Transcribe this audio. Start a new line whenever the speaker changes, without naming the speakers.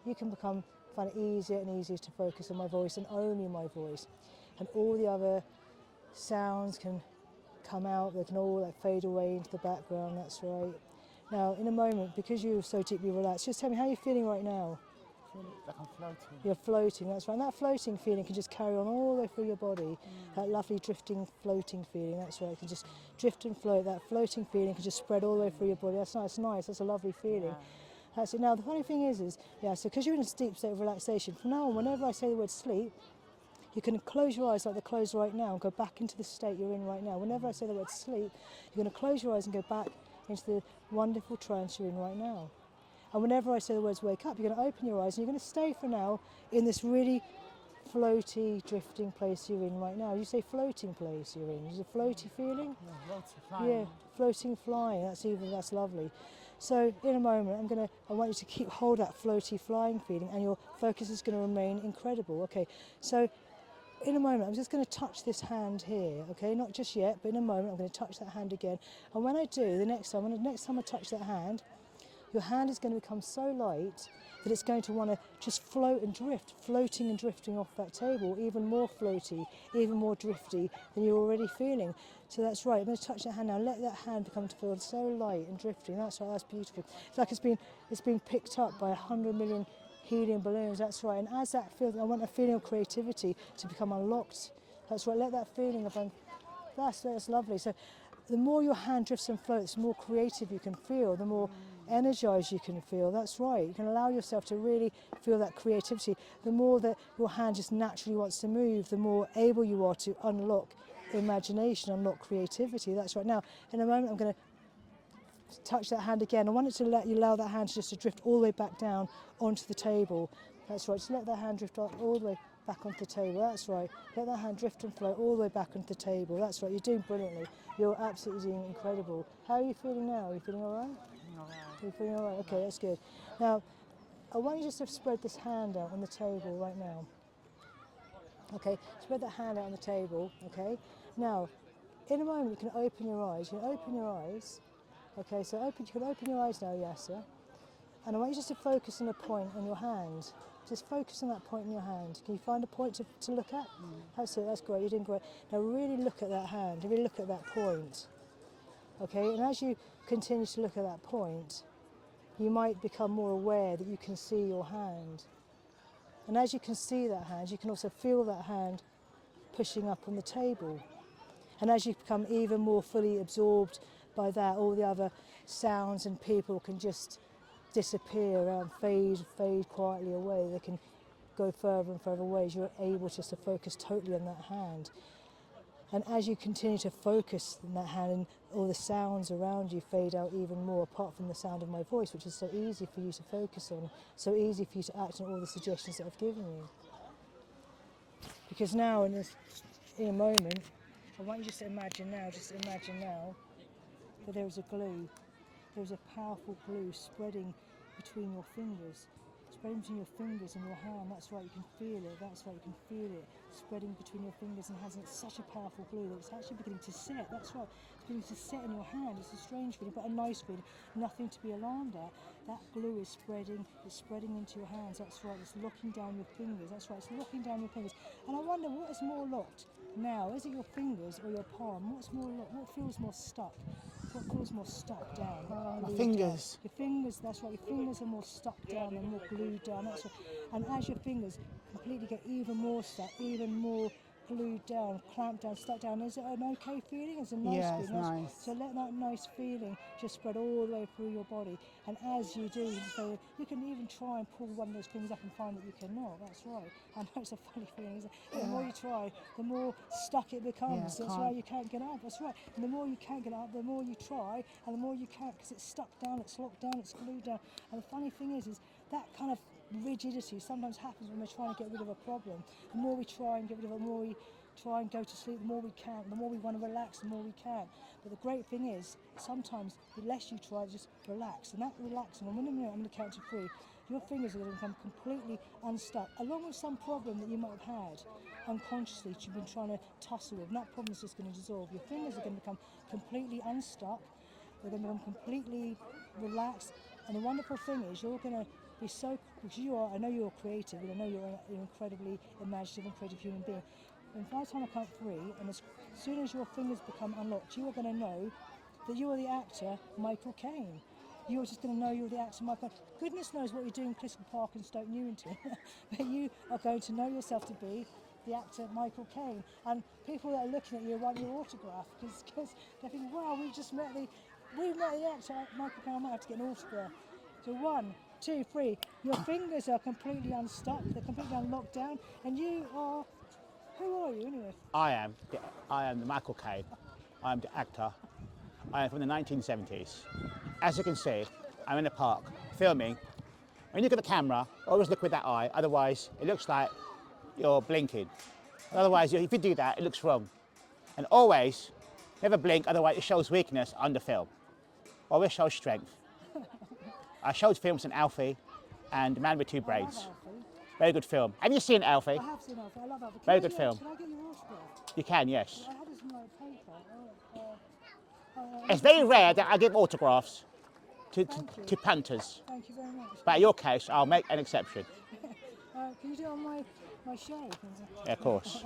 you can find it easier and easier to focus on my voice and only my voice. And all the other sounds can come out, they can all like fade away into the background, that's right. Now, in a moment, because you're so deeply relaxed, just tell me how you're feeling right now.
I feel like I'm floating.
You're floating, that's right. And that floating feeling can just carry on all the way through your body. That lovely drifting, floating feeling, that's right. It can just drift and float. That floating feeling can just spread all the way through your body. That's nice, that's a lovely feeling.
Yeah.
That's it. Now, the funny thing is so because you're in a deep state of relaxation, from now on, whenever I say the word sleep, you can close your eyes like they're closed right now and go back into the state you're in right now. Whenever I say the word sleep, you're going to close your eyes and go back into the wonderful trance you're in right now. And whenever I say the words wake up, you're going to open your eyes and you're going to stay for now in this really floaty, drifting place you're in right now. You say floating place you're in. Is it a floaty feeling?
Yeah, floating, flying.
Yeah, floating, flying. That's lovely. So in a moment, I want you to keep hold that floaty, flying feeling, and your focus is going to remain incredible. Okay, so in a moment, I'm just going to touch this hand here, okay? Not just yet, but in a moment, I'm going to touch that hand again. And when I do, the next time I touch that hand, your hand is going to become so light that it's going to want to just float and drift, floating and drifting off that table, even more floaty, even more drifty than you're already feeling. So that's right, I'm going to touch that hand now, let that hand become to feel so light and drifting. That's right, that's beautiful. It's like it's been picked up by 100 million helium balloons, that's right. And as that feels, I want a feeling of creativity to become unlocked. That's right, let that feeling of, that's lovely. So the more your hand drifts and floats, the more creative you can feel, the more energized you can feel. That's right, you can allow yourself to really feel that creativity. The more that your hand just naturally wants to move, the more able you are to unlock imagination, unlock creativity. That's right. Now, in a moment, I'm going to touch that hand again. I want it to let you allow that hand just to drift all the way back down onto the table. That's right, just let that hand drift all the way back onto the table. That's right, let that hand drift and float all the way back onto the table. That's right, you're doing brilliantly. You're absolutely doing incredible. How are you feeling now? Are you feeling all right?
All right.
You're feeling all right? Okay, that's good. Now, I want you just to spread this hand out on the table right now. Okay, spread that hand out on the table, okay? Now, in a moment you can open your eyes. You can open your eyes. Okay, so you can open your eyes now, Yasser. And I want you just to focus on a point on your hand. Just focus on that point in your hand. Can you find a point to look at? That's it, that's great, you're doing great. Now really look at that hand, really look at that point. Okay, and as you continue to look at that point, you might become more aware that you can see your hand. And as you can see that hand, you can also feel that hand pushing up on the table. And as you become even more fully absorbed by that, all the other sounds and people can just disappear and fade quietly away. They can go further and further away as you're able just to focus totally on that hand. And as you continue to focus on that hand, and all the sounds around you fade out even more, apart from the sound of my voice, which is so easy for you to focus on, so easy for you to act on all the suggestions that I've given you. Because now, in a moment, I want you just to imagine now, that there is a glue. There's a powerful glue spreading between your fingers. Spreading between your fingers and your hand. That's right, you can feel it. That's right, you can feel it. Spreading between your fingers and hands. And it's such a powerful glue that it's actually beginning to set. That's right, it's beginning to set in your hand. It's a strange feeling, but a nice feeling. Nothing to be alarmed at. That glue is spreading. It's spreading into your hands. That's right, it's locking down your fingers. That's right, it's locking down your fingers. And I wonder, what is more locked now? Is it your fingers or your palm? What's more locked? What feels more stuck? What feels more stuck down?
My fingers.
Down. Your fingers, that's right, your fingers are more stuck down and more glued down, that's right. And as your fingers completely get even more stuck, even more glued down, clamped down, stuck down, is it an okay feeling? It's a nice
Yeah,
feeling.
it's nice.
So let that nice feeling just spread all the way through your body. And as you do, so you can even try and pull one of those fingers up and find that you cannot, that's right. I know it's a funny feeling, isn't it? The more you try, the more stuck it becomes.
Yeah,
That's why you can't get up, that's right. And the more you can't get up, the more you try, and the more you can't, because it's stuck down, it's locked down, it's glued down. And the funny thing is that kind of rigidity sometimes happens when we're trying to get rid of a problem. The more we try and get rid of it, the more we try and go to sleep, the more we can. The more we want to relax, the more we can. But the great thing is, sometimes the less you try, just relax. And that relaxing, and in a minute I'm going to count to 3, your fingers are going to become completely unstuck, along with some problem that you might have had unconsciously that you've been trying to tussle with, and that problem is just going to dissolve. Your fingers are going to become completely unstuck, they're going to become completely relaxed, and the wonderful thing is you're going to be so, because you are, I know you're creative, and I know you're an incredibly imaginative and creative human being. And by the time I count 3, and as soon as your fingers become unlocked, you are going to know that you are the actor Michael Caine. You're just going to know you're the actor Michael Caine. Goodness knows what you're doing in Clisson Park and Stoke Newington, but you are going to know yourself to be the actor Michael Caine. And people that are looking at you want your autograph because they're thinking, wow, we've met the actor Michael Caine, I might have to get an autograph. So 1, 2, 3, your fingers are completely unstuck, they're completely unlocked down, and you are, who are you anyway?
I am the Michael Caine. I am the actor. I am from the 1970s. As you can see, I'm in a park filming. When you look at the camera, always look with that eye, otherwise it looks like you're blinking. Otherwise, if you do that, it looks wrong. And always, never blink, otherwise it shows weakness on the film. Always shows strength. I showed films in Alfie and The Man with Two Brains.
I love Alfie.
Very good film. Have you seen Alfie?
I have seen Alfie, I love Alfie.
Very good film.
Can I get your autograph?
You can, yes.
I had this in my paper.
It's very rare that I give autographs to punters.
Thank you very much.
But in your case, I'll make an exception.
Can you do it on my show?
Yeah, of course.